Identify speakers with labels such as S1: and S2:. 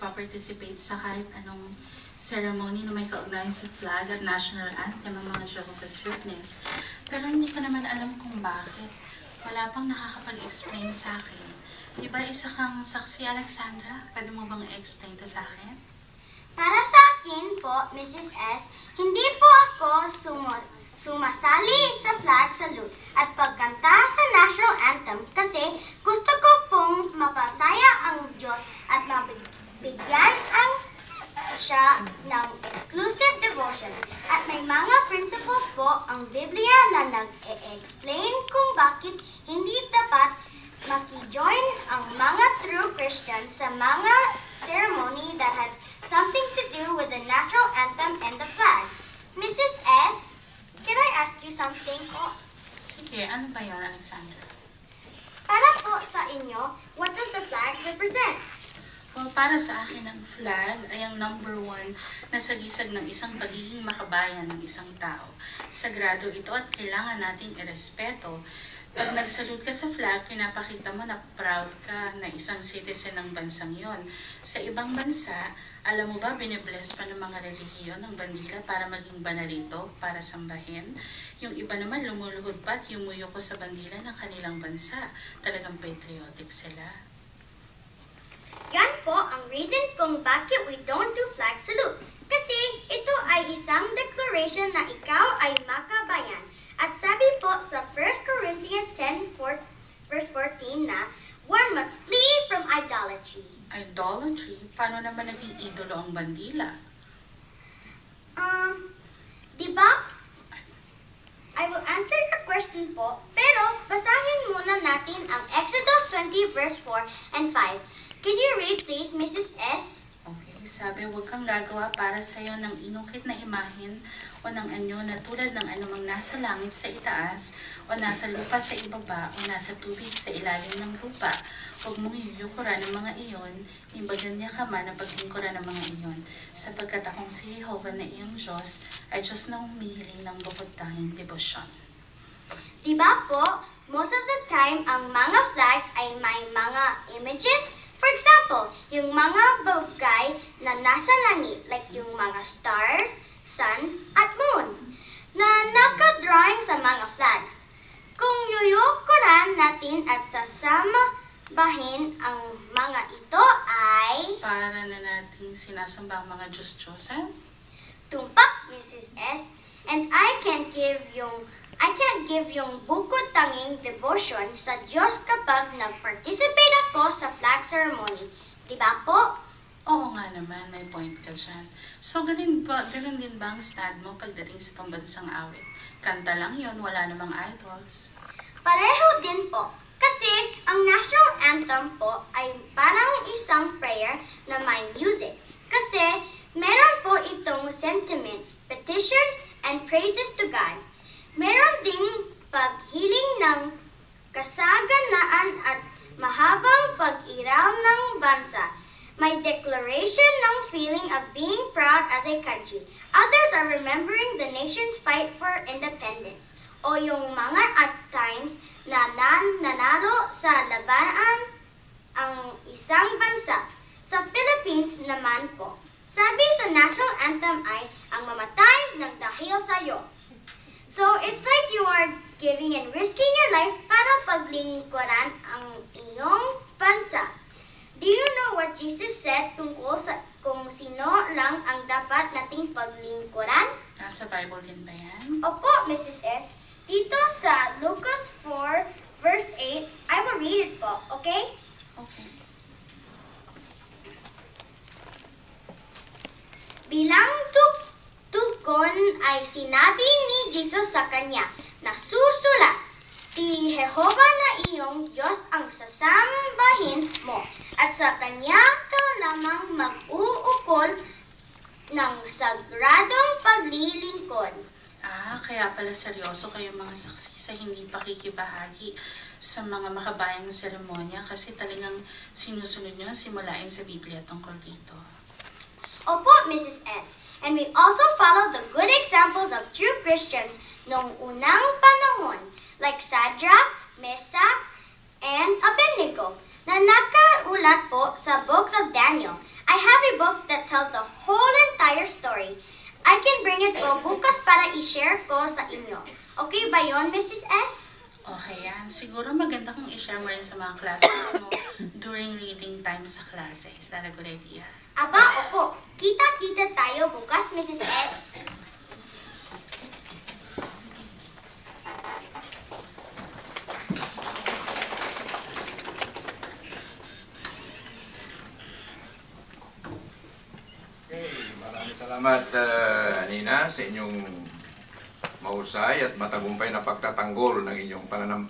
S1: nagpa-participate sa kahit anong ceremony na may kaugnayan sa flag at national anthem ng mga Jehovah's Witness. Pero hindi ko naman alam kung bakit. Wala pang nakakapag-explain sa akin. Di ba isa kang saksi, Alexandra? Pwede mo bang i-explain to sa akin?
S2: Para sa akin po, Mrs. S., hindi po ako sumasali sa flag salute at pagkanta sa national anthem kasi gusto ko pong mapasaya ang Diyos at mabigyan siya ng exclusive devotion. At may mga principles po ang Biblia na nag-e-explain kung bakit hindi dapat maki-join ang mga true Christians sa mga ceremony that has something to do with the national anthem and the flag. Mrs. S., can I ask you something po?
S1: Sige, ano ba yun, Alexandra?
S2: Para po sa inyo, what does the flag represent?
S1: Well, para sa akin, ang flag ay ang number 1 na sagisag ng isang pagiging makabayan ng isang tao. Sagrado ito at kailangan nating irespeto. Pag nagsalute ka sa flag, pinapakita mo na proud ka na isang citizen ng bansang yon. Sa ibang bansa, alam mo ba, binibless pa ng mga relihiyon ng bandila para maging banalito, para sambahin. Yung iba naman lumuluhod pa at yumuyoko sa bandila ng kanilang bansa. Talagang patriotic sila.
S2: Yan po ang reason kung bakit we don't do flag salute. Kasi ito ay isang declaration na ikaw ay makabayan. At sabi po sa 1 Corinthians 10, verse 14 na, one must flee from idolatry.
S1: Idolatry? Paano naman naging idolo ang bandila?
S2: Diba? I will answer your question po, pero basahin muna natin ang Exodus 20, verse 4 and 5. Can you read please, Mrs. S.?
S1: Okay, sabi, huwag kang gagawa para sa iyo ng inukit na imahin o ng anyo na tulad ng anumang nasa langit sa itaas o nasa lupa sa ibaba o nasa tubig sa ilalim ng lupa. Huwag mong yuyukuran ng mga iyon, imbagan niya ka man ang paglingkuran ng mga iyon, sapagkat akong si Jehovah na iyong Diyos ay Diyos na humihiling ng bukod tanging debosyon.
S2: Diba po, most of the time, ang mga flag ay may mga images. For example, yung mga bagay na nasa langit, like yung mga stars, sun, at moon, na nakadrawing sa mga flags. Kung yuyukuran natin at sasamabahin ang mga ito ay...
S1: Para na nating sinasamba ang mga Diyos-Diyosan?
S2: Tumpak, Mrs. S. And I can't give yung bukod tanging devotion sa Diyos kapag nag-participate ako sa flag ceremony. Diba po?
S1: Oo nga naman, may point ka dyan. So, ganun din ba ang stand mo pagdating sa pambansang awit? Kanta lang yon, wala namang idols.
S2: Pareho din po. Kasi ang national anthem po ay parang isang prayer na may music. Kasi meron po itong sentiments, petitions, and praises to God. Meron ding paghiling ng kasaganaan at mahabang pag-iral ng bansa. May declaration ng feeling of being proud as a country. Others are remembering the nation's fight for independence. O yung mga at times na nanalo sa labanan ang isang bansa. Sa Philippines naman po, sabi sa national anthem ay, ang mamatay ng dahil sa'yo. So, it's like you are giving and risking your life para paglingkuran ang iyong bansa. Do you know what Jesus said tungkol sa kung sino lang ang dapat nating paglingkuran?
S1: Nasa Bible din ba yan?
S2: Opo, Mrs. S. Dito sa Lucas 4, verse 8, I will read it po, okay?
S1: Okay.
S2: Bilang tugon ay sinabi ni Jesus sa kanya, nasusulat, si Jehovah na iyong Diyos ang sasambahin mo, at sa kanya ka lamang mag-uukol ng sagradong paglilingkod.
S1: Kaya pala seryoso kayo mga saksi sa hindi pakikibahagi sa mga makabayang seremonya kasi talagang sinusunod nyo simulain sa Biblia tungkol dito.
S2: Opo, Mrs. S. And we also follow the good examples of true Christians noong unang panahon, like Shadrach, Meshach, and Abednego. na nakaulat po sa Books of Daniel. I have a book that tells the whole entire story. I can bring it po bukas para i-share ko sa inyo. Okay ba yon, Mrs. S?
S1: Okay yan. Siguro maganda kung i-share mo rin sa mga classmates mo during reading time sa klase. Is that a good idea?
S2: Aba, opo. Kita-kita tayo bukas, Mrs. S.
S3: Okay, maraming salamat, Nina, sa inyong mahusay at matagumpay na pagtatanggol ng inyong pananampalataya.